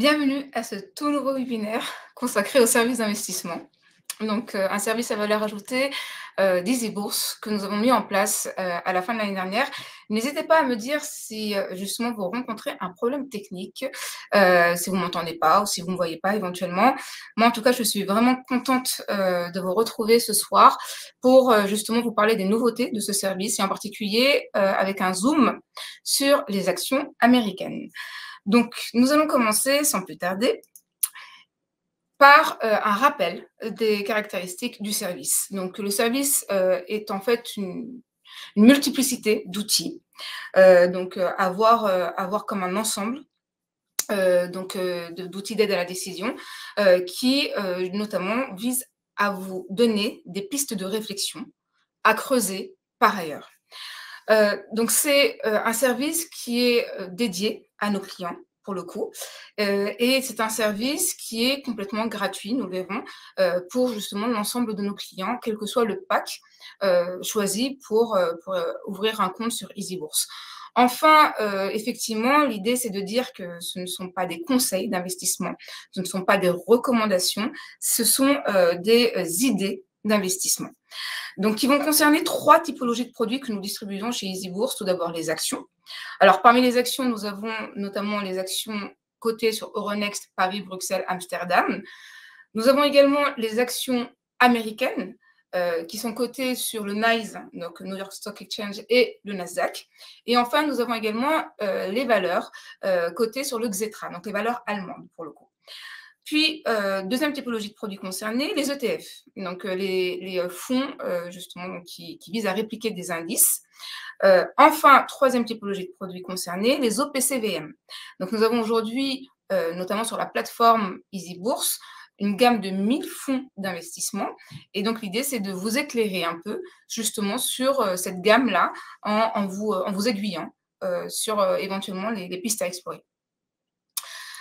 Bienvenue à ce tout nouveau webinaire consacré aux services d'investissement. Donc, un service à valeur ajoutée d'EasyBourse que nous avons mis en place à la fin de l'année dernière. N'hésitez pas à me dire si justement vous rencontrez un problème technique, si vous ne m'entendez pas ou si vous ne me voyez pas éventuellement. Moi, en tout cas, je suis vraiment contente de vous retrouver ce soir pour justement vous parler des nouveautés de ce service et en particulier avec un zoom sur les actions américaines. Donc, nous allons commencer sans plus tarder par un rappel des caractéristiques du service. Donc, le service est en fait une multiplicité d'outils, à voir comme un ensemble d'outils d'aide à la décision qui notamment visent à vous donner des pistes de réflexion à creuser par ailleurs. Donc, c'est un service qui est dédié à nos clients, pour le coup. Et c'est un service qui est complètement gratuit, nous le verrons, pour justement l'ensemble de nos clients, quel que soit le pack choisi pour ouvrir un compte sur EasyBourse. Enfin, effectivement, l'idée, c'est de dire que ce ne sont pas des conseils d'investissement, ce ne sont pas des recommandations, ce sont des idées d'investissement. Donc, qui vont concerner 3 typologies de produits que nous distribuons chez EasyBourse. Tout d'abord, les actions. Alors, parmi les actions, nous avons notamment les actions cotées sur Euronext, Paris, Bruxelles, Amsterdam. Nous avons également les actions américaines qui sont cotées sur le NYSE, donc New York Stock Exchange, et le Nasdaq. Et enfin, nous avons également les valeurs cotées sur le Xetra, donc les valeurs allemandes pour le coup. Puis, deuxième typologie de produits concernés, les ETF, donc les fonds justement qui visent à répliquer des indices. Enfin, troisième typologie de produits concernés, les OPCVM. Donc, nous avons aujourd'hui, notamment sur la plateforme EasyBourse, une gamme de 1000 fonds d'investissement. Et donc, l'idée, c'est de vous éclairer un peu justement sur cette gamme-là en vous aiguillant sur éventuellement les pistes à explorer.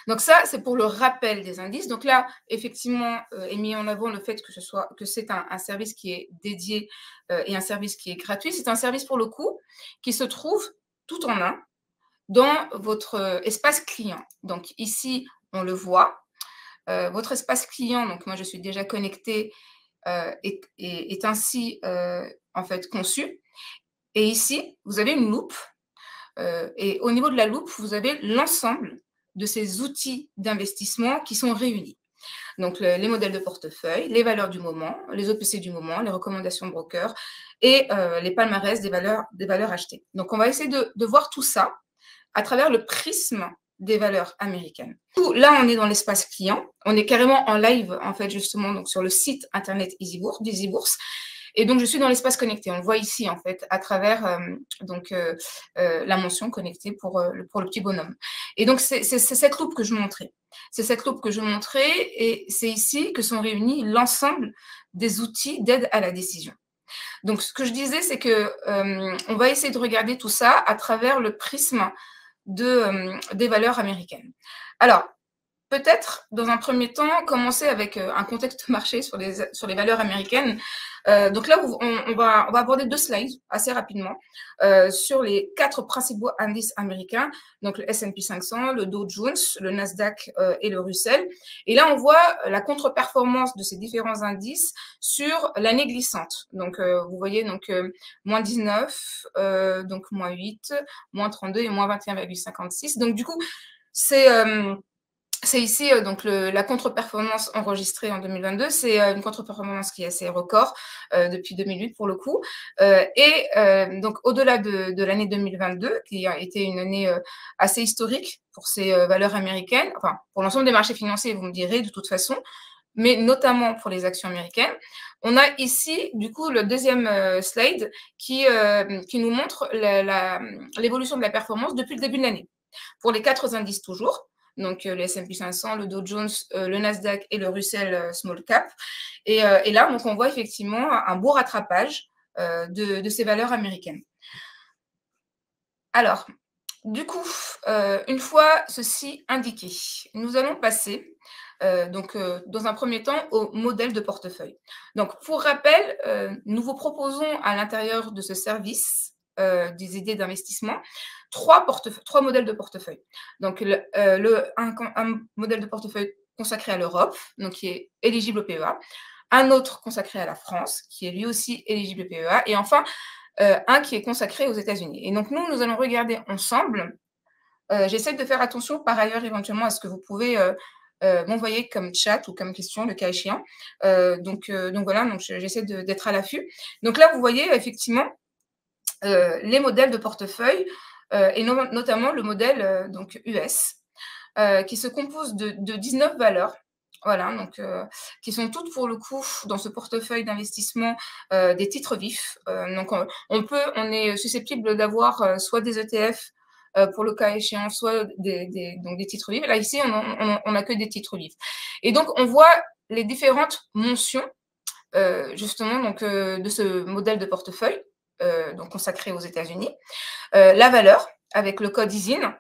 Donc ça, c'est pour le rappel des indices. Donc là, effectivement, est mis en avant le fait que c'est un service qui est dédié et un service qui est gratuit. C'est un service, pour le coup, qui se trouve tout en un dans votre espace client. Donc ici, on le voit. Votre espace client, donc moi, je suis déjà connectée, est ainsi, en fait, conçu. Et ici, vous avez une loupe. Et au niveau de la loupe, vous avez l'ensemble de ces outils d'investissement qui sont réunis. Donc, les modèles de portefeuille, les valeurs du moment, les OPC du moment, les recommandations de brokers et les palmarès des valeurs achetées. Donc, on va essayer de voir tout ça à travers le prisme des valeurs américaines. Là, on est dans l'espace client. On est carrément en live, en fait, justement, donc sur le site internet d'EasyBourse. Et donc, je suis dans l'espace connecté. On le voit ici, en fait, à travers la mention connectée pour le petit bonhomme. Et donc, c'est cette loupe que je montrais. C'est cette loupe que je montrais et c'est ici que sont réunis l'ensemble des outils d'aide à la décision. Donc, ce que je disais, c'est que on va essayer de regarder tout ça à travers le prisme des valeurs américaines. Alors, peut-être, dans un premier temps, commencer avec un contexte de marché sur les valeurs américaines. Donc là, on va aborder 2 slides assez rapidement sur les 4 principaux indices américains, donc le S&P 500, le Dow Jones, le Nasdaq et le Russell. Et là, on voit la contre-performance de ces différents indices sur l'année glissante. Donc, vous voyez, donc moins 19, donc moins 8, moins 32 et moins 21,56. Donc, du coup, c'est ici donc la contre-performance enregistrée en 2022. C'est une contre-performance qui est assez record depuis 2008 pour le coup. Donc, au-delà de l'année 2022, qui a été une année assez historique pour ces valeurs américaines, enfin, pour l'ensemble des marchés financiers, vous me direz de toute façon, mais notamment pour les actions américaines. On a ici, du coup, le deuxième slide qui nous montre l'évolution de la performance depuis le début de l'année. Pour les 4 indices toujours, donc le S&P 500, le Dow Jones, le Nasdaq et le Russell Small Cap. Et là, donc, on voit effectivement un beau rattrapage de ces valeurs américaines. Alors, du coup, une fois ceci indiqué, nous allons passer dans un premier temps au modèle de portefeuille. Donc, pour rappel, nous vous proposons à l'intérieur de ce service des idées d'investissement, trois modèles de portefeuille. Donc, un modèle de portefeuille consacré à l'Europe, donc qui est éligible au PEA, un autre consacré à la France, qui est lui aussi éligible au PEA, et enfin, un qui est consacré aux États-Unis. Et donc, nous allons regarder ensemble. J'essaie de faire attention par ailleurs éventuellement à ce que vous pouvez m'envoyer comme chat ou comme question, le cas échéant. Donc voilà, donc j'essaie d'être à l'affût. Donc là, vous voyez effectivement les modèles de portefeuille et notamment le modèle donc US qui se compose de 19 valeurs. Voilà, donc qui sont toutes pour le coup dans ce portefeuille d'investissement des titres vifs. Donc on est susceptible d'avoir soit des ETF pour le cas échéant, soit donc des titres vifs. Là, ici, on n'a que des titres vifs. Et donc, on voit les différentes mentions, justement, donc, de ce modèle de portefeuille, donc consacré aux États-Unis. La valeur, avec le code ISIN,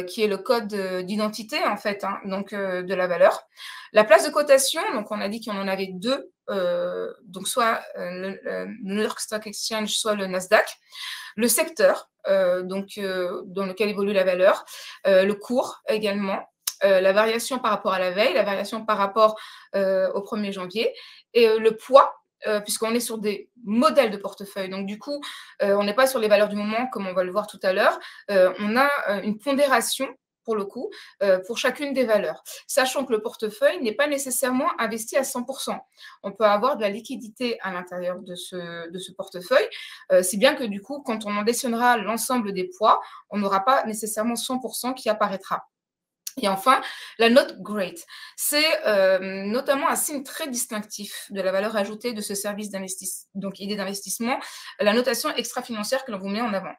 qui est le code d'identité, en fait, hein, donc, de la valeur. La place de cotation, donc on a dit qu'on en avait deux, donc soit le New York Stock Exchange, soit le Nasdaq. Le secteur, donc, dans lequel évolue la valeur, le cours également, la variation par rapport à la veille, la variation par rapport au 1er janvier, et le poids, puisqu'on est sur des modèles de portefeuille. Donc, du coup, on n'est pas sur les valeurs du moment, comme on va le voir tout à l'heure. On a une pondération, pour le coup, pour chacune des valeurs, sachant que le portefeuille n'est pas nécessairement investi à 100%. On peut avoir de la liquidité à l'intérieur de ce portefeuille, si bien que du coup, quand on additionnera l'ensemble des poids, on n'aura pas nécessairement 100% qui apparaîtra. Et enfin, la note GREAT, c'est notamment un signe très distinctif de la valeur ajoutée de ce service d'investissement, donc idée d'investissement, la notation extra-financière que l'on vous met en avant.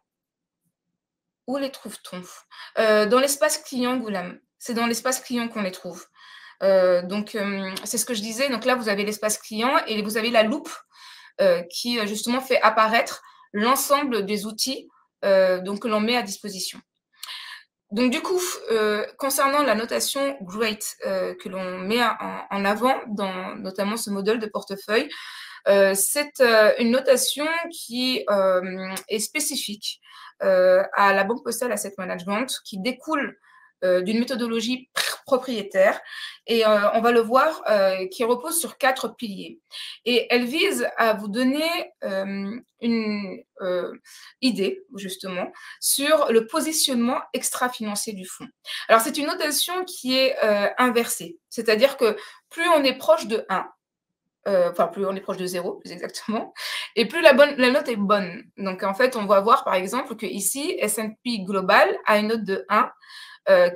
Où les trouve-t-on? Dans l'espace client Goulam. C'est dans l'espace client qu'on les trouve. Donc, c'est ce que je disais. Donc là, vous avez l'espace client et vous avez la loupe qui, justement, fait apparaître l'ensemble des outils donc, que l'on met à disposition. Donc, du coup, concernant la notation GREAT que l'on met en avant dans notamment ce modèle de portefeuille, c'est une notation qui est spécifique à la Banque Postale Asset Management, qui découle d'une méthodologie propriétaire et on va le voir qui repose sur 4 piliers. Et elle vise à vous donner une idée justement sur le positionnement extra-financier du fonds. Alors c'est une notation qui est inversée, c'est-à-dire que plus on est proche de 1, enfin plus on est proche de 0, plus exactement, et plus la note est bonne. Donc en fait, on va voir par exemple que ici, S&P Global a une note de 1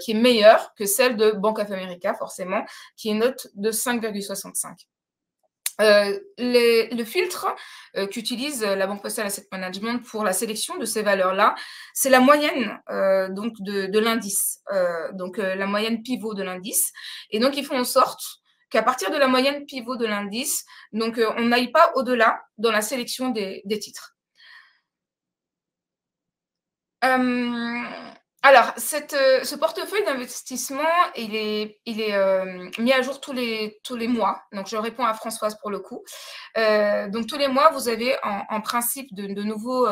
qui est meilleure que celle de Bank of America, forcément, qui est une note de 5,65. Le filtre qu'utilise la Banque Postale Asset Management pour la sélection de ces valeurs-là, c'est la moyenne donc de l'indice, donc la moyenne pivot de l'indice. Et donc, ils font en sorte qu'à partir de la moyenne pivot de l'indice, donc on n'aille pas au-delà dans la sélection des titres. Alors, ce portefeuille d'investissement, il est mis à jour tous les mois. Donc, je réponds à Françoise pour le coup. Donc, tous les mois, vous avez en principe de nouveau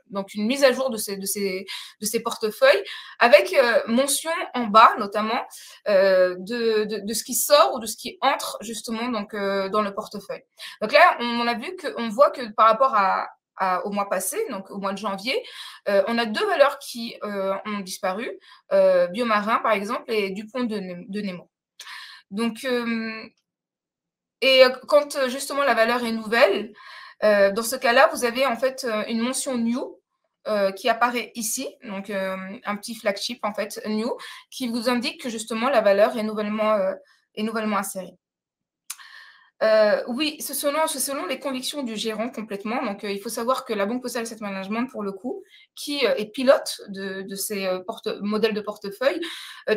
donc une mise à jour de ces portefeuilles avec mention en bas, notamment, de ce qui sort ou de ce qui entre justement donc, dans le portefeuille. Donc là, on voit que par rapport au mois passé, donc au mois de janvier, on a 2 valeurs qui ont disparu, Biomarin par exemple et Dupont de Nemo. Donc, et quand justement la valeur est nouvelle, dans ce cas-là, vous avez en fait une mention new qui apparaît ici, donc un petit flagship en fait new, qui vous indique que justement la valeur est nouvellement insérée. Oui, c'est selon les convictions du gérant complètement. Donc, il faut savoir que la Banque Postale Asset Management, pour le coup, qui est pilote de ces modèles de portefeuille,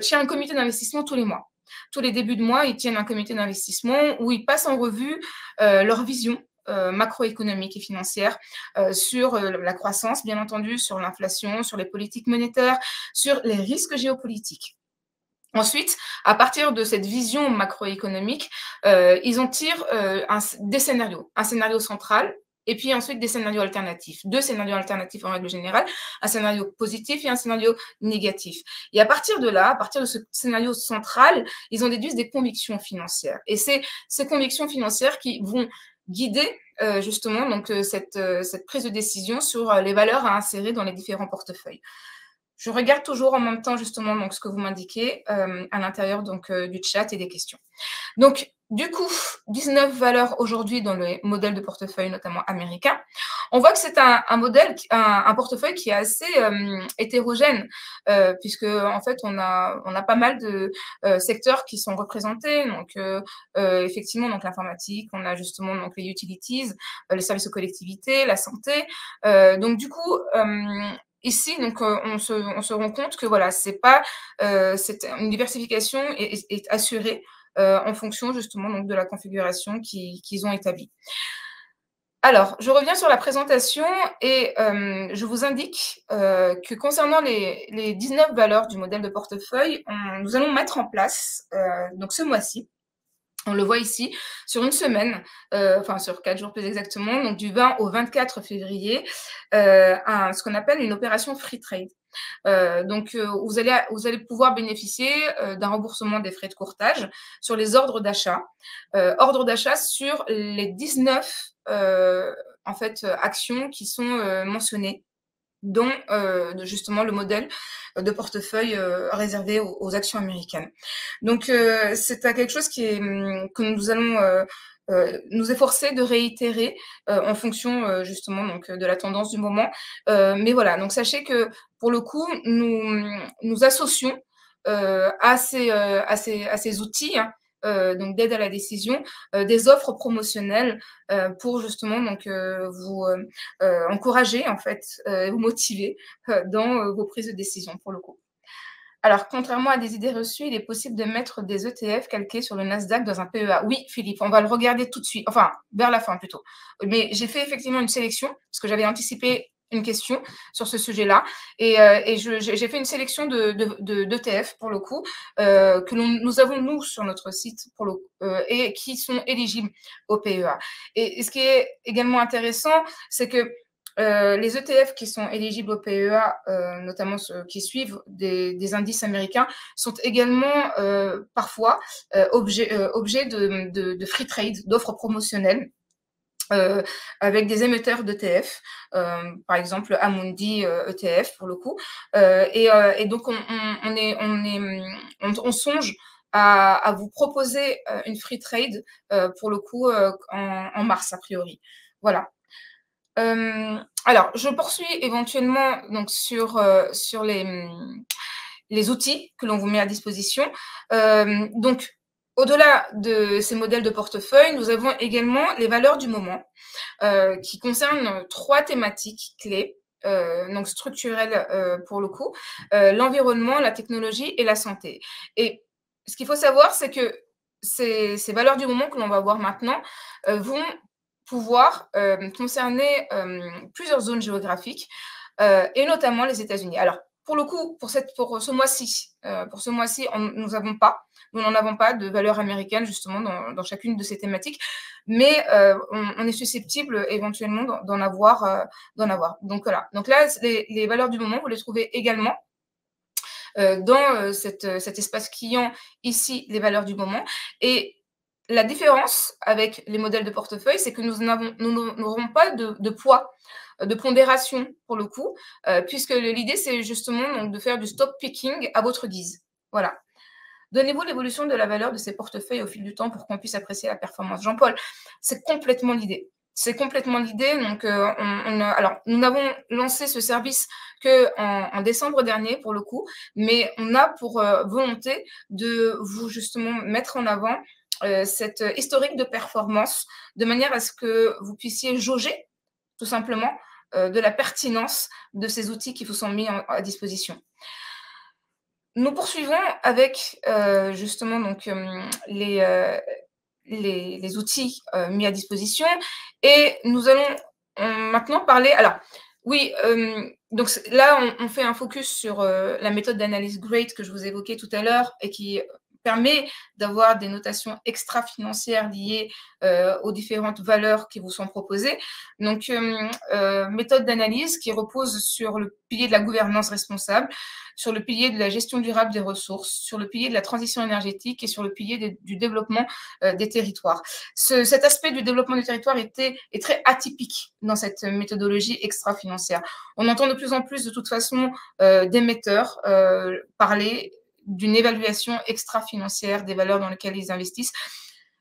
tient un comité d'investissement tous les mois. Tous les débuts de mois, ils tiennent un comité d'investissement où ils passent en revue leur vision macroéconomique et financière sur la croissance, bien entendu, sur l'inflation, sur les politiques monétaires, sur les risques géopolitiques. Ensuite, à partir de cette vision macroéconomique, ils en tirent des scénarios. Un scénario central, et puis ensuite des scénarios alternatifs. 2 scénarios alternatifs en règle générale, un scénario positif et un scénario négatif. Et à partir de là, à partir de ce scénario central, ils ont déduit des convictions financières. Et c'est ces convictions financières qui vont guider justement donc cette prise de décision sur les valeurs à insérer dans les différents portefeuilles. Je regarde toujours en même temps justement donc ce que vous m'indiquez à l'intérieur donc du chat et des questions. Donc, du coup, 19 valeurs aujourd'hui dans le modèle de portefeuille, notamment américain. On voit que c'est un modèle, un portefeuille qui est assez hétérogène, puisque en fait, on a pas mal de secteurs qui sont représentés. Donc, effectivement, donc l'informatique, on a justement donc les utilities, les services aux collectivités, la santé. Donc, du coup, ici, donc, on se rend compte que voilà, c'est une diversification est assurée en fonction justement donc, de la configuration qu'ils ont établie. Alors, je reviens sur la présentation et je vous indique que concernant les 19 valeurs du modèle de portefeuille, nous allons mettre en place, donc ce mois-ci, on le voit ici, sur une semaine, enfin sur 4 jours plus exactement, donc du 20 au 24 février, ce qu'on appelle une opération free trade. Donc, vous allez pouvoir bénéficier d'un remboursement des frais de courtage sur les ordres d'achat. Ordres d'achat sur les 19 en fait, actions qui sont mentionnées dont justement le modèle de portefeuille réservé aux actions américaines. Donc, c'est quelque chose que nous allons nous efforcer de réitérer en fonction justement donc, de la tendance du moment. Mais voilà, donc sachez que pour le coup, nous associons à ces outils hein, donc d'aide à la décision, des offres promotionnelles pour justement donc vous encourager en fait, vous motiver dans vos prises de décision pour le coup. Alors, contrairement à des idées reçues, il est possible de mettre des ETF calqués sur le Nasdaq dans un PEA. Oui, Philippe, on va le regarder tout de suite, enfin, vers la fin plutôt. Mais j'ai fait effectivement une sélection, parce que j'avais anticipé une question sur ce sujet-là. Et j'ai fait une sélection d'ETF, pour le coup, que nous avons, nous, sur notre site, et qui sont éligibles au PEA. Et ce qui est également intéressant, c'est que les ETF qui sont éligibles au PEA, notamment ceux qui suivent des indices américains, sont également parfois objets de free trade, d'offres promotionnelles. Avec des émetteurs d'ETF, par exemple Amundi ETF pour le coup, et donc on songe à vous proposer une free trade pour le coup en mars a priori. Voilà. Alors, je poursuis éventuellement donc sur les outils que l'on vous met à disposition. Donc, au-delà de ces modèles de portefeuille, nous avons également les valeurs du moment qui concernent 3 thématiques clés, donc structurelles pour le coup, l'environnement, la technologie et la santé. Et ce qu'il faut savoir, c'est que ces valeurs du moment que l'on va voir maintenant vont pouvoir concerner plusieurs zones géographiques et notamment les États-Unis. Alors, pour le coup, pour ce mois-ci, nous n'en avons pas de valeur américaine justement dans chacune de ces thématiques, mais on est susceptible éventuellement d'en avoir. Donc voilà. Donc là, les valeurs du moment, vous les trouvez également dans cet espace client ici, les valeurs du moment. Et la différence avec les modèles de portefeuille, c'est que nous n'aurons pas de poids, de pondération pour le coup, puisque l'idée, c'est justement donc, de faire du stock picking à votre guise. Voilà. Donnez-vous l'évolution de la valeur de ces portefeuilles au fil du temps pour qu'on puisse apprécier la performance. Jean-Paul, c'est complètement l'idée. C'est complètement l'idée. Donc, alors, nous n'avons lancé ce service qu'en décembre dernier, pour le coup, mais on a pour volonté de vous justement mettre en avant cette historique de performance de manière à ce que vous puissiez jauger tout simplement de la pertinence de ces outils qui vous sont mis à disposition. Nous poursuivons avec justement donc, les outils mis à disposition et nous allons maintenant parler. Alors, oui, donc là, on fait un focus sur la méthode d'analyse GREAT que je vous évoquais tout à l'heure et qui permet d'avoir des notations extra-financières liées aux différentes valeurs qui vous sont proposées. Donc, méthode d'analyse qui repose sur le pilier de la gouvernance responsable, sur le pilier de la gestion durable des ressources, sur le pilier de la transition énergétique et sur le pilier du développement des territoires. Cet aspect du développement du territoire est très atypique dans cette méthodologie extra-financière. On entend de plus en plus, de toute façon, d'émetteurs parler d'une évaluation extra-financière des valeurs dans lesquelles ils investissent.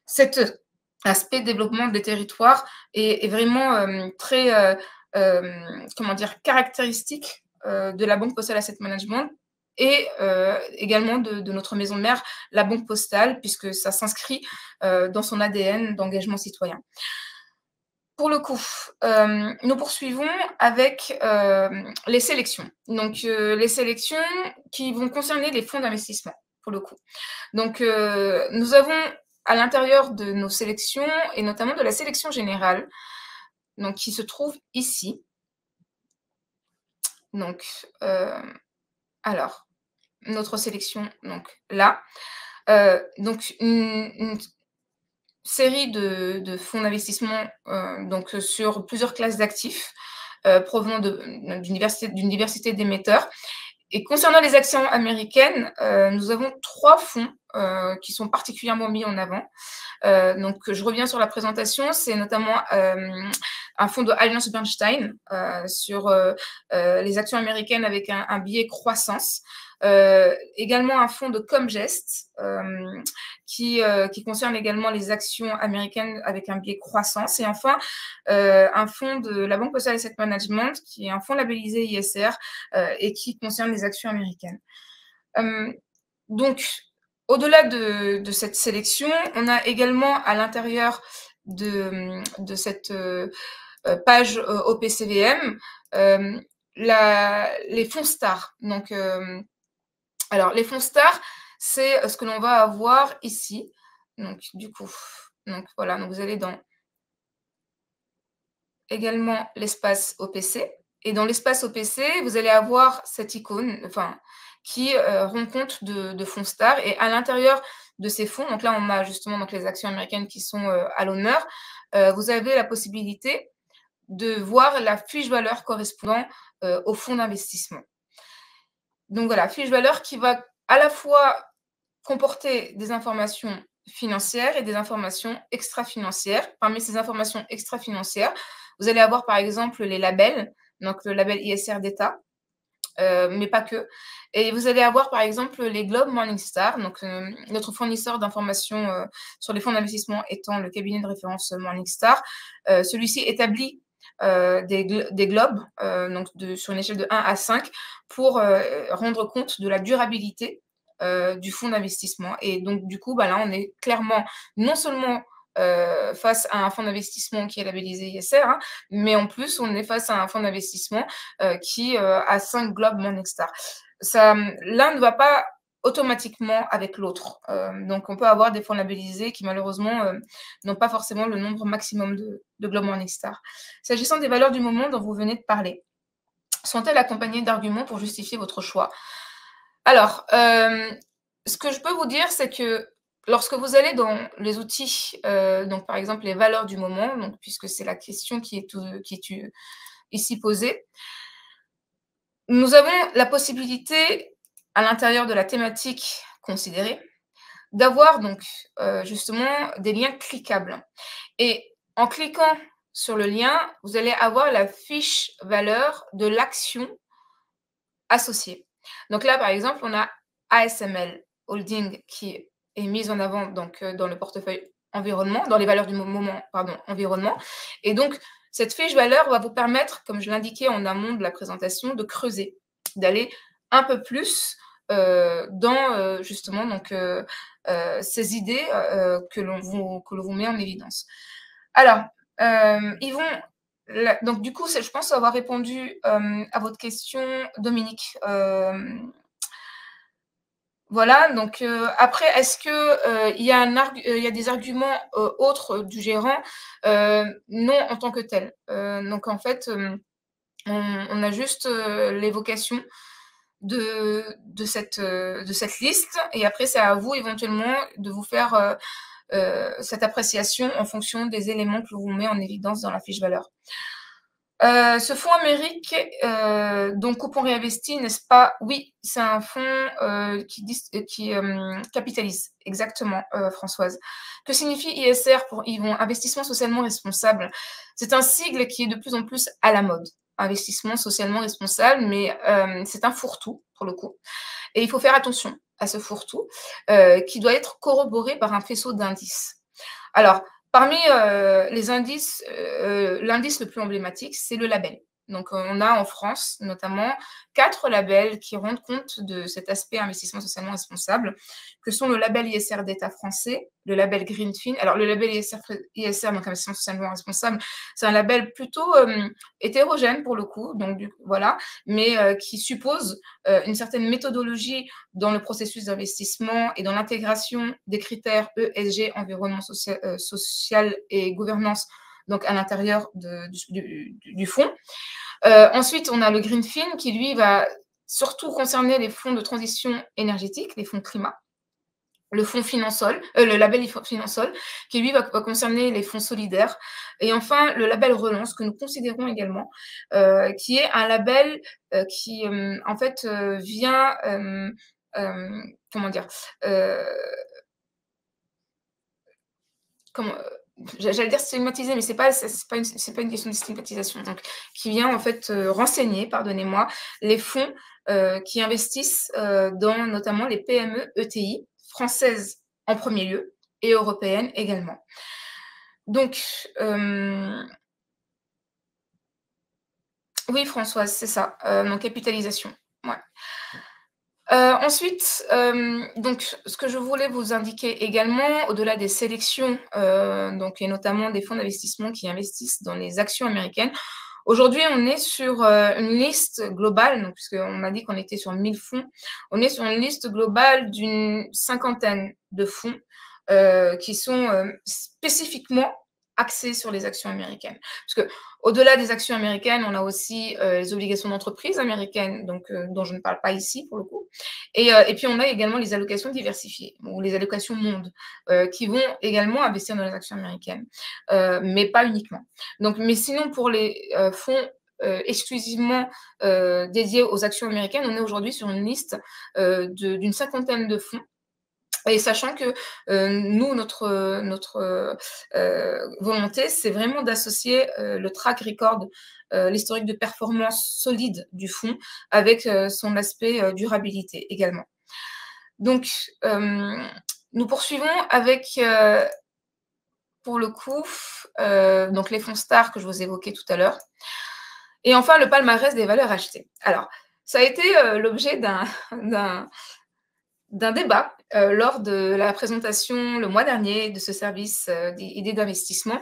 Cet aspect développement des territoires est vraiment très, comment dire, caractéristique de la Banque Postale Asset Management et également de notre maison mère, la Banque Postale, puisque ça s'inscrit dans son ADN d'engagement citoyen. Pour le coup, nous poursuivons avec les sélections. Donc, les sélections qui vont concerner les fonds d'investissement, pour le coup. Donc, nous avons à l'intérieur de nos sélections, et notamment de la sélection générale, donc, qui se trouve ici. Donc, alors, notre sélection, donc là. Donc, une série de fonds d'investissement donc sur plusieurs classes d'actifs provenant d'une diversité d'émetteurs. Et concernant les actions américaines, nous avons 3 fonds qui sont particulièrement mis en avant. Donc, je reviens sur la présentation. C'est notamment un fonds de Alliance Bernstein sur les actions américaines avec un biais croissance. Également un fonds de Comgest qui concerne également les actions américaines avec un biais croissance. Et enfin, un fonds de la Banque Postale Asset Management qui est un fonds labellisé ISR et qui concerne les actions américaines. Donc, au-delà de cette sélection, on a également à l'intérieur de cette page OPCVM les fonds stars. Donc, alors, les fonds stars, c'est ce que l'on va avoir ici. Donc, du coup, donc voilà, donc vous allez dans également l'espace OPC. Et dans l'espace OPC, vous allez avoir cette icône, enfin, qui rend compte de fonds stars. Et à l'intérieur de ces fonds, donc là, on a justement donc, les actions américaines qui sont à l'honneur. Vous avez la possibilité de voir la fiche valeur correspondant au fonds d'investissement. Donc voilà, fiche valeur qui va à la fois comporter des informations financières et des informations extra-financières. Parmi ces informations extra-financières, vous allez avoir par exemple les labels, donc le label ISR d'État, mais pas que. Et vous allez avoir par exemple les Globe Morningstar, donc notre fournisseur d'informations sur les fonds d'investissement étant le cabinet de référence Morningstar. Celui-ci établit des globes donc sur une échelle de 1 à 5 pour rendre compte de la durabilité du fonds d'investissement. Et donc, du coup, là, on est clairement non seulement face à un fonds d'investissement qui est labellisé ISR, hein, mais en plus, on est face à un fonds d'investissement qui a 5 globes Morningstar. L'un ne va pas automatiquement avec l'autre. Donc, on peut avoir des fonds labellisés qui, malheureusement, n'ont pas forcément le nombre maximum de globes Morningstar. S'agissant des valeurs du moment dont vous venez de parler, sont-elles accompagnées d'arguments pour justifier votre choix? Alors, ce que je peux vous dire, c'est que lorsque vous allez dans les outils, donc par exemple les valeurs du moment, donc puisque c'est la question qui est ici posée, nous avons la possibilité, à l'intérieur de la thématique considérée, d'avoir donc justement des liens cliquables. Et en cliquant sur le lien, vous allez avoir la fiche valeur de l'action associée. Donc là, par exemple, on a ASML Holding qui est mise en avant donc, dans le portefeuille environnement, dans les valeurs du moment, pardon, environnement. Et donc, cette fiche valeur va vous permettre, comme je l'indiquais en amont de la présentation, de creuser, d'aller un peu plus dans justement donc, ces idées que l'on vous met en évidence. Alors, donc du coup, je pense avoir répondu à votre question, Dominique. Voilà, donc après, est-ce qu'il y a des arguments autres du gérant? Non, en tant que tel. Donc en fait, on a juste l'évocation de cette liste. Et après, c'est à vous éventuellement de vous faire cette appréciation en fonction des éléments que vous met en évidence dans la fiche valeur. Ce fonds Amérique, donc Coupon Réinvesti, n'est-ce pas? Oui, c'est un fonds qui capitalise, exactement, Françoise. Que signifie ISR pour investissement socialement responsable? C'est un sigle qui est de plus en plus à la mode. Investissement socialement responsable, mais c'est un fourre-tout, pour le coup. Et il faut faire attention à ce fourre-tout, qui doit être corroboré par un faisceau d'indices. Alors, parmi les indices, l'indice le plus emblématique, c'est le label. Donc, on a en France, notamment, 4 labels qui rendent compte de cet aspect investissement socialement responsable, que sont le label ISR d'État français, le label Greenfin. Alors, le label ISR, donc investissement socialement responsable, c'est un label plutôt hétérogène pour le coup, donc voilà, mais qui suppose une certaine méthodologie dans le processus d'investissement et dans l'intégration des critères ESG, environnement social et gouvernance, donc à l'intérieur du fonds. Ensuite, on a le Greenfin qui, lui, va surtout concerner les fonds de transition énergétique, les fonds climat. Le fonds Finansol, le label Finansol, qui lui va concerner les fonds solidaires. Et enfin, le label Relance, que nous considérons également, qui est un label qui, en fait, vient, comment dire, j'allais dire stigmatiser, mais c'est pas une question de stigmatisation. Donc, qui vient en fait renseigner, pardonnez-moi, les fonds qui investissent dans notamment les PME ETI françaises en premier lieu et européennes également. Donc, oui, Françoise, c'est ça, mon capitalisation. Ouais. Ensuite, donc ce que je voulais vous indiquer également, au-delà des sélections, donc et notamment des fonds d'investissement qui investissent dans les actions américaines, aujourd'hui, on est sur une liste globale, donc puisqu'on a dit qu'on était sur 1000 fonds, on est sur une liste globale d'une 50aine de fonds qui sont spécifiquement axés sur les actions américaines. Parce que au-delà des actions américaines, on a aussi les obligations d'entreprise américaines, donc dont je ne parle pas ici pour le coup. Et puis on a également les allocations diversifiées ou les allocations monde qui vont également investir dans les actions américaines, mais pas uniquement. Donc, mais sinon pour les fonds exclusivement dédiés aux actions américaines, on est aujourd'hui sur une liste d'une 50aine de fonds. Et sachant que nous, notre volonté, c'est vraiment d'associer le track record, l'historique de performance solide du fonds avec son aspect durabilité également. Donc, nous poursuivons avec, pour le coup, donc les fonds stars que je vous évoquais tout à l'heure. Et enfin, le palmarès des valeurs achetées. Alors, ça a été l'objet d'un débat lors de la présentation le mois dernier de ce service d'idées d'investissement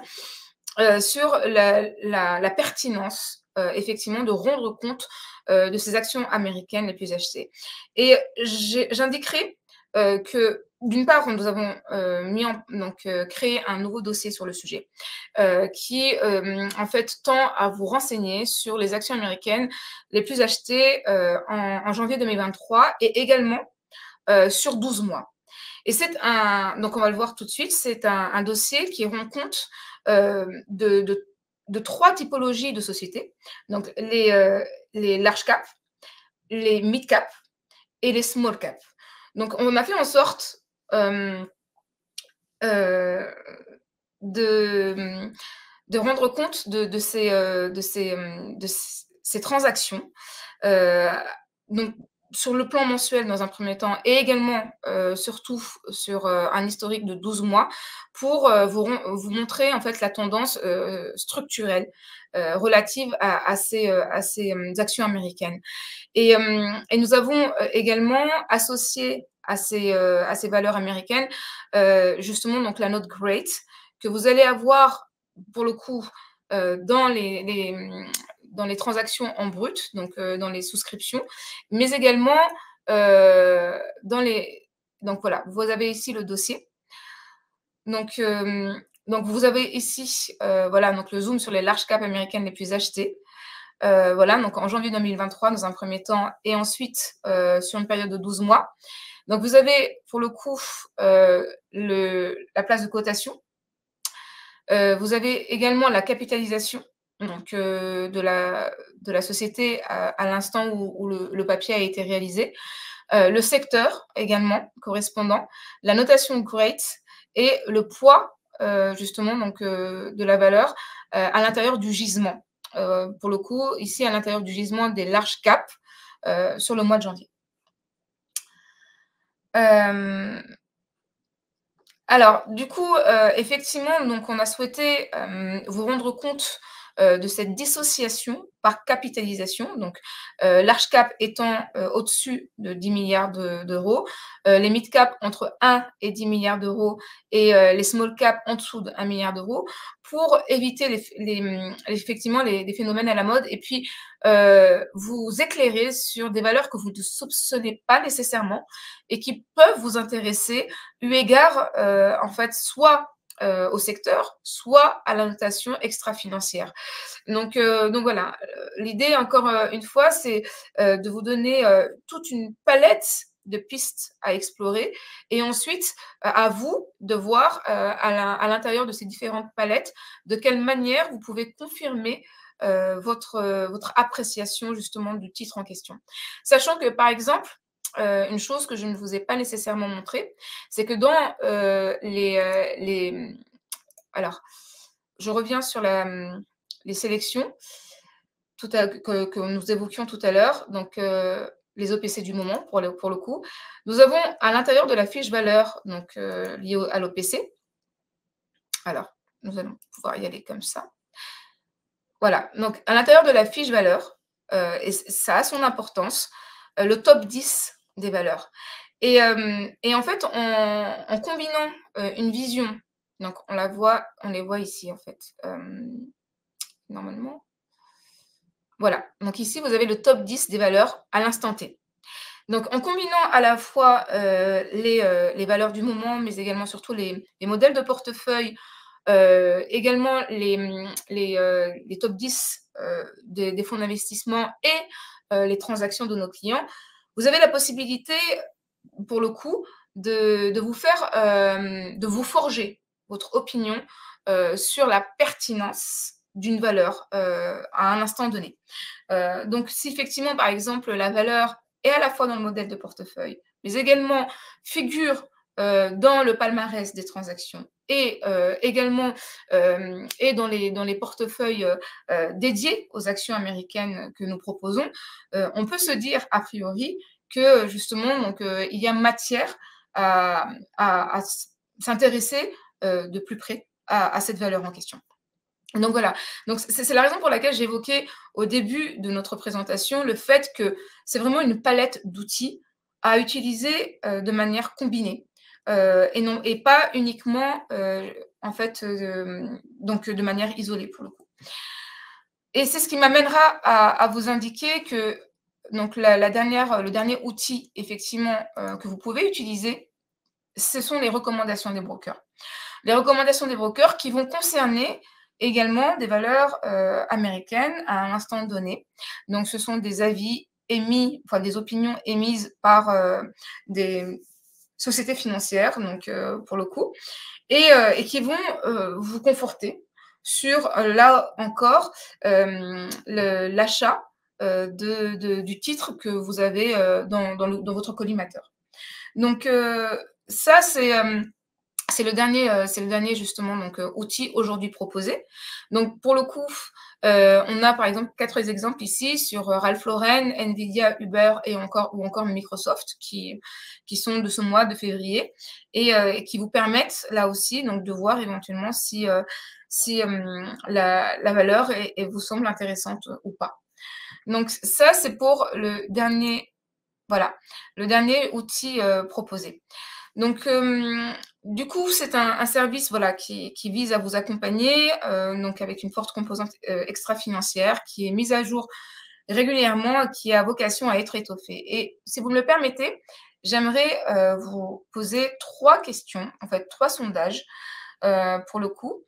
sur la pertinence effectivement de rendre compte de ces actions américaines les plus achetées. Et j'indiquerai que d'une part, nous avons créé un nouveau dossier sur le sujet qui en fait tend à vous renseigner sur les actions américaines les plus achetées en janvier 2023 et également sur 12 mois. Et donc on va le voir tout de suite, c'est un dossier qui rend compte de 3 typologies de sociétés, donc les large cap, les mid cap et les small cap. Donc on a fait en sorte de rendre compte de ces transactions. Donc sur le plan mensuel dans un premier temps et également surtout sur un historique de 12 mois pour vous montrer en fait la tendance structurelle relative à ces actions américaines. Et nous avons également associé à ces valeurs américaines justement donc la note GREAT que vous allez avoir pour le coup dans les transactions en brut, donc dans les souscriptions, mais également donc voilà, vous avez ici le dossier. Donc vous avez ici voilà, donc le zoom sur les large cap américaines les plus achetées. voilà, donc en janvier 2023 dans un premier temps et ensuite sur une période de 12 mois. Donc vous avez pour le coup la place de cotation. Vous avez également la capitalisation donc, de la société à l'instant où le papier a été réalisé. Le secteur également correspondant, la notation Great et le poids justement donc, de la valeur à l'intérieur du gisement. Pour le coup, ici à l'intérieur du gisement des large caps sur le mois de janvier. Alors, du coup, effectivement, donc on a souhaité vous rendre compte de cette dissociation par capitalisation. Donc, large cap étant au-dessus de 10 milliards d'euros, les mid cap entre 1 et 10 milliards d'euros et les small cap en dessous de 1 milliard d'euros pour éviter effectivement les phénomènes à la mode et puis vous éclairer sur des valeurs que vous ne soupçonnez pas nécessairement et qui peuvent vous intéresser eu égard en fait soit au secteur, soit à la notation extra-financière. Donc voilà, l'idée encore une fois, c'est de vous donner toute une palette de pistes à explorer et ensuite à vous de voir à l'intérieur de ces différentes palettes de quelle manière vous pouvez confirmer votre appréciation justement du titre en question. Sachant que par exemple, une chose que je ne vous ai pas nécessairement montrée, c'est que dans alors, je reviens sur les sélections que nous évoquions tout à l'heure, donc les OPC du moment pour le coup. Nous avons à l'intérieur de la fiche valeur donc liée à l'OPC. Alors, nous allons pouvoir y aller comme ça. Voilà, donc à l'intérieur de la fiche valeur, et ça a son importance, le top 10 des valeurs. Et en fait, en combinant une vision, donc on les voit ici en fait, normalement. Voilà, donc ici vous avez le top 10 des valeurs à l'instant T. Donc en combinant à la fois les valeurs du moment, mais également surtout les modèles de portefeuille, également les top 10 des fonds d'investissement et les transactions de nos clients, vous avez la possibilité, pour le coup, de vous faire, de vous forger votre opinion sur la pertinence d'une valeur à un instant donné. Donc, si effectivement, par exemple, la valeur est à la fois dans le modèle de portefeuille, mais également figure dans le palmarès des transactions et également et dans les portefeuilles dédiés aux actions américaines que nous proposons, on peut se dire a priori que justement, donc, il y a matière à s'intéresser de plus près à cette valeur en question. Donc voilà, donc c'est la raison pour laquelle j'évoquais au début de notre présentation le fait que c'est vraiment une palette d'outils à utiliser de manière combinée et pas uniquement en fait donc de manière isolée pour le coup. Et c'est ce qui m'amènera à vous indiquer que donc le dernier outil effectivement que vous pouvez utiliser, ce sont les recommandations des brokers. Les recommandations des brokers qui vont concerner également des valeurs américaines à un instant donné. Donc, ce sont des avis émis, enfin des opinions émises par des sociétés financières, donc pour le coup, et qui vont vous conforter sur, là encore, l'achat du titre que vous avez dans votre collimateur. Donc, ça, c'est le dernier justement donc outil aujourd'hui proposé. Donc pour le coup, on a par exemple 4 exemples ici sur Ralph Lauren, Nvidia, Uber ou encore Microsoft qui sont de ce mois de février et qui vous permettent là aussi donc de voir éventuellement si la valeur vous semble intéressante ou pas. Donc ça, c'est pour le dernier outil proposé. Donc, du coup, c'est un service voilà, qui vise à vous accompagner, donc avec une forte composante extra-financière qui est mise à jour régulièrement, qui a vocation à être étoffée. Et si vous me le permettez, j'aimerais vous poser 3 questions, en fait 3 sondages pour le coup.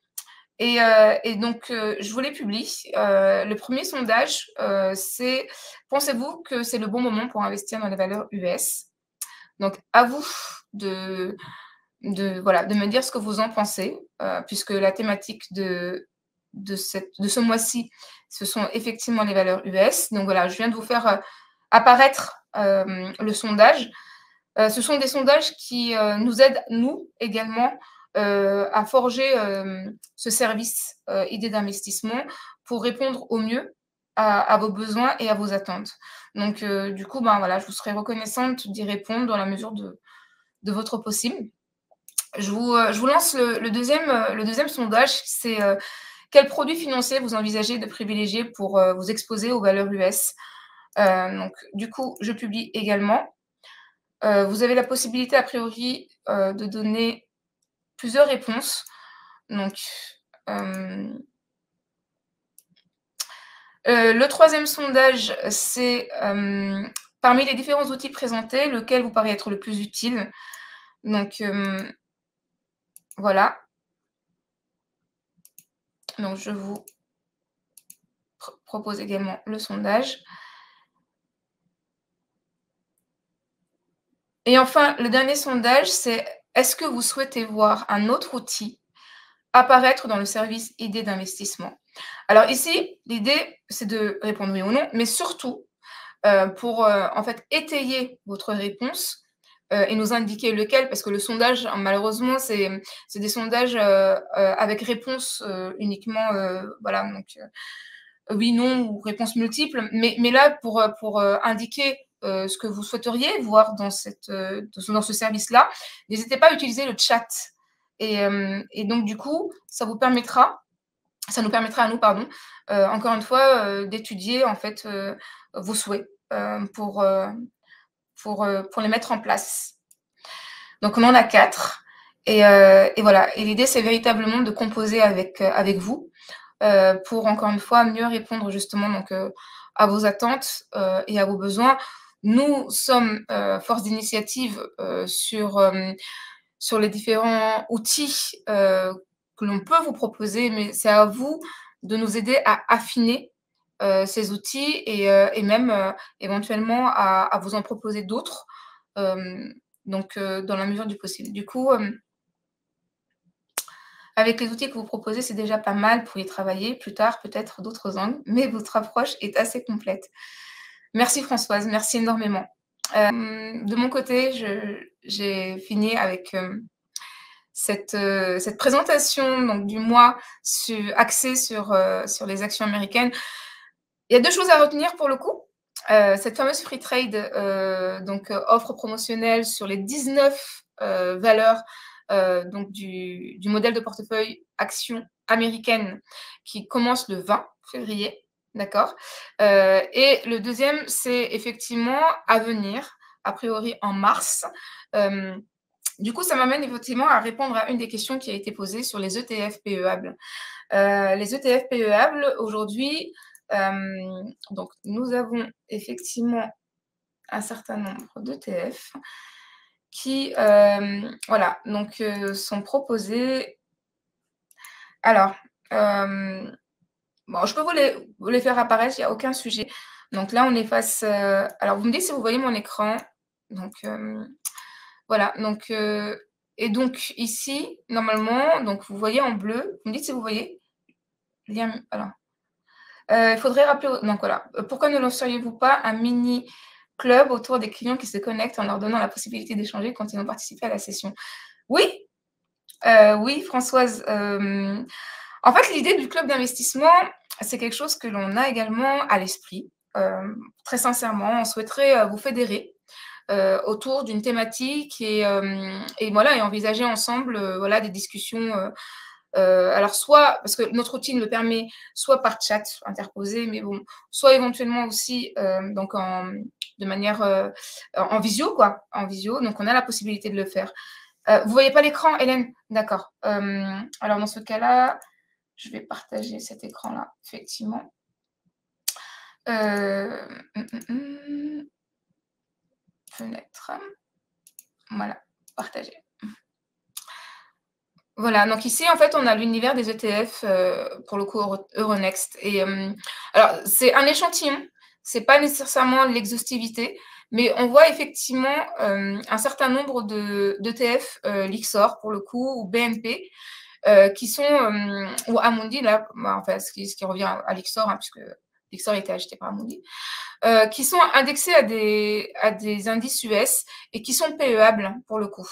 Et donc, je vous les publie. Le premier sondage, c'est: pensez-vous que c'est le bon moment pour investir dans les valeurs US? Donc à vous de voilà, de me dire ce que vous en pensez, puisque la thématique de ce mois-ci, ce sont effectivement les valeurs US. Donc voilà, je viens de vous faire, apparaître, le sondage. Ce sont des sondages qui, nous aident, nous, également, à forger, ce service, idée d'investissement pour répondre au mieux à vos besoins et à vos attentes. Donc du coup, ben, voilà, je vous serais reconnaissante d'y répondre dans la mesure de votre possible. Je vous lance le 2e sondage, c'est, quels produits financiers vous envisagez de privilégier pour, vous exposer aux valeurs US? Donc du coup, je publie également. Vous avez la possibilité a priori, de donner plusieurs réponses. Donc, le 3e sondage, c'est, parmi les différents outils présentés, lequel vous paraît être le plus utile? Donc, voilà. Donc je vous propose également le sondage. Et enfin, le dernier sondage, c'est: est-ce que vous souhaitez voir un autre outil apparaître dans le service idée d'investissement? Alors ici, l'idée, c'est de répondre oui ou non, mais surtout, pour, en fait, étayer votre réponse, et nous indiquer lequel, parce que le sondage, hein, malheureusement, c'est des sondages, avec réponse, uniquement, voilà, donc oui, non ou réponses multiples. Mais là, pour, indiquer, ce que vous souhaiteriez voir dans dans ce service-là, n'hésitez pas à utiliser le chat. Et donc du coup, ça nous permettra à nous, pardon, encore une fois, d'étudier en fait, vos souhaits, pour les mettre en place. Donc on en a 4 et voilà, et l'idée, c'est véritablement de composer avec vous, pour encore une fois mieux répondre justement donc, à vos attentes, et à vos besoins. Nous sommes, force d'initiative, sur les différents outils, que l'on peut vous proposer, mais c'est à vous de nous aider à affiner, ces outils et même, éventuellement à vous en proposer d'autres, hem, donc dans la mesure du possible. Du coup, avec les outils que vous proposez, c'est déjà pas mal pour y travailler plus tard, peut-être d'autres angles, mais votre approche est assez complète. Merci Françoise, merci énormément. De mon côté, j'ai fini avec, cette présentation donc du mois axée sur les actions américaines. Il y a 2 choses à retenir pour le coup. Cette fameuse free trade, donc offre promotionnelle sur les 19 valeurs, donc du modèle de portefeuille actions américaines qui commence le 20 février, d'accord? Et le deuxième, c'est effectivement à venir, a priori en mars. Hem, du coup, ça m'amène effectivement à répondre à une des questions qui a été posée sur les ETF PEables. Les ETF PEables, aujourd'hui, donc nous avons effectivement un certain nombre d'ETF qui, voilà, donc sont proposés. Alors, bon, je peux vous les faire apparaître, il y a aucun sujet. Donc là, on est face, alors vous me dites si vous voyez mon écran. Donc, voilà, donc et donc ici, normalement, donc vous voyez en bleu, vous me dites si vous voyez? Lien alors, il faudrait rappeler au donc voilà, pourquoi ne lanceriez-vous pas un mini club autour des clients qui se connectent en leur donnant la possibilité d'échanger quand ils ont participé à la session? Oui, oui Françoise, en fait, l'idée du club d'investissement, c'est quelque chose que l'on a également à l'esprit. Très sincèrement, on souhaiterait, vous fédérer, autour d'une thématique et voilà et envisager ensemble, voilà des discussions, alors soit parce que notre outil nous le permet, soit par chat interposé, mais bon, soit éventuellement aussi, donc de manière, en visio quoi, en visio, donc on a la possibilité de le faire. Vous voyez pas l'écran Hélène? D'accord. Alors dans ce cas-là, je vais partager cet écran-là, effectivement. Fenêtre. Voilà, partager. Voilà, donc ici, en fait, on a l'univers des ETF, pour le coup Euronext et alors c'est un échantillon, c'est pas nécessairement l'exhaustivité, mais on voit effectivement, un certain nombre d'ETF, Lyxor pour le coup ou BNP, qui sont, ou Amundi là, bah, enfin ce qui revient à Lyxor, hein, puisque Lyxor a été acheté par Amundi, qui sont indexés à des indices US et qui sont PEables pour le coup.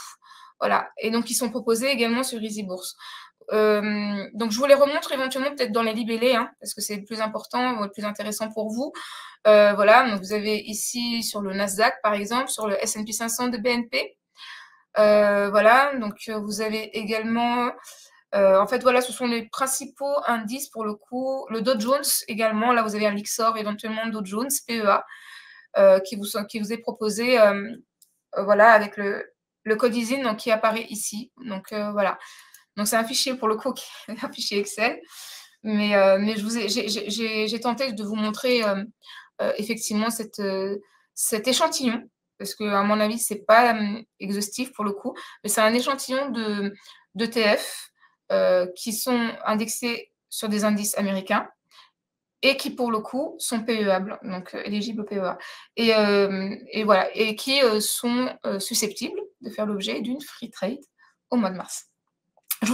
Voilà, et donc ils sont proposés également sur Easy Bourse. Donc je vous les remontre éventuellement peut-être dans les libellés, hein, parce que c'est le plus important ou le plus intéressant pour vous. Voilà, donc vous avez ici sur le Nasdaq par exemple, sur le S&P 500 de BNP. Voilà, donc vous avez également, en fait voilà, ce sont les principaux indices pour le coup. Le Dow Jones également, là vous avez un Lyxor, éventuellement Dow Jones, PEA, qui vous est proposé, voilà, avec le code ISIN donc, qui apparaît ici. Donc voilà. Donc c'est un fichier pour le coup, un fichier Excel. Mais j'ai tenté de vous montrer effectivement cet échantillon, parce qu'à mon avis, c'est pas exhaustif pour le coup, mais c'est un échantillon d'ETF qui sont indexés sur des indices américains et qui, pour le coup, sont PEables, donc éligibles au PEA. Et voilà, et qui sont susceptibles de faire l'objet d'une free trade au mois de mars.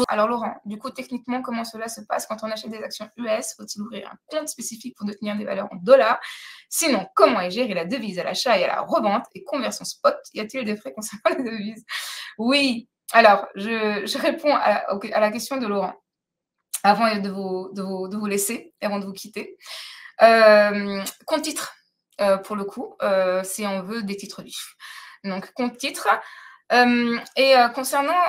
Alors Laurent, du coup, techniquement, comment cela se passe quand on achète des actions US? Faut-il ouvrir un compte spécifique pour détenir des valeurs en dollars? Sinon, comment est gérée la devise à l'achat et à la revente et conversion spot? Y a-t-il des frais concernant les devises? Oui, alors je réponds à la question de Laurent avant de vous laisser, avant de vous quitter. Compte titre, pour le coup, si on veut des titres vifs. Donc, compte titre. Concernant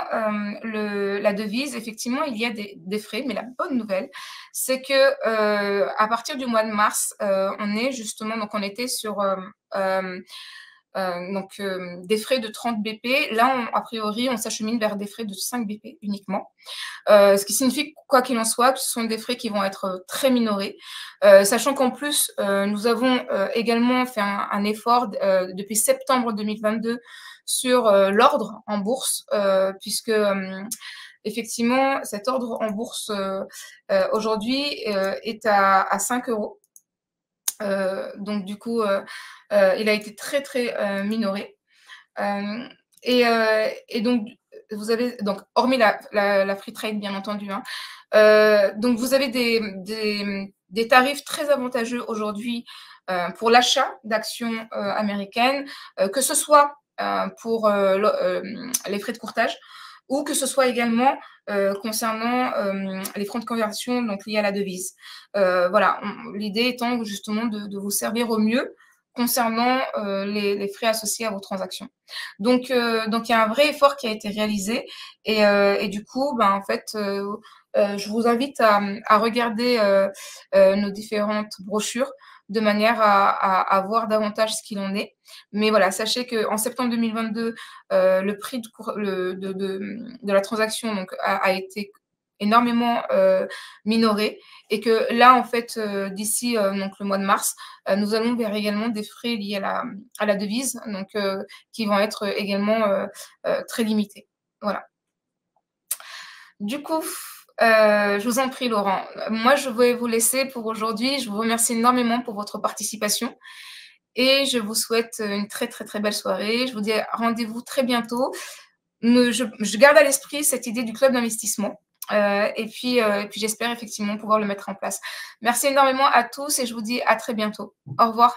la devise, effectivement, il y a des frais, mais la bonne nouvelle, c'est que à partir du mois de mars, on était sur des frais de 30 BP. Là, a priori, on s'achemine vers des frais de 5 BP uniquement. Ce qui signifie, quoi qu'il en soit, que ce sont des frais qui vont être très minorés, sachant qu'en plus, nous avons également fait un effort depuis septembre 2022 sur l'ordre en bourse, puisque effectivement, cet ordre en bourse aujourd'hui est à 5 euros. Donc du coup, il a été très très minoré. Et donc vous avez donc hormis la free trade bien entendu, hein, donc vous avez des tarifs très avantageux aujourd'hui pour l'achat d'actions américaines, que ce soit pour les frais de courtage ou que ce soit également concernant les frais de conversion donc liés à la devise. Voilà, l'idée étant justement de vous servir au mieux concernant les frais associés à vos transactions. Donc il y a un vrai effort qui a été réalisé et du coup, en fait, je vous invite à regarder nos différentes brochures de manière à voir davantage ce qu'il en est. Mais voilà, sachez qu'en septembre 2022, le prix de la transaction donc, a été énormément minoré et que là, en fait, d'ici donc le mois de mars, nous allons vers également des frais liés à la devise, donc qui vont être également très limités. Voilà. Du coup, je vous en prie, Laurent. Moi, je vais vous laisser pour aujourd'hui. Je vous remercie énormément pour votre participation et je vous souhaite une très, très, très belle soirée. Je vous dis rendez-vous très bientôt. Je garde à l'esprit cette idée du club d'investissement. Et puis j'espère effectivement pouvoir le mettre en place. Merci énormément à tous et je vous dis à très bientôt. Au revoir.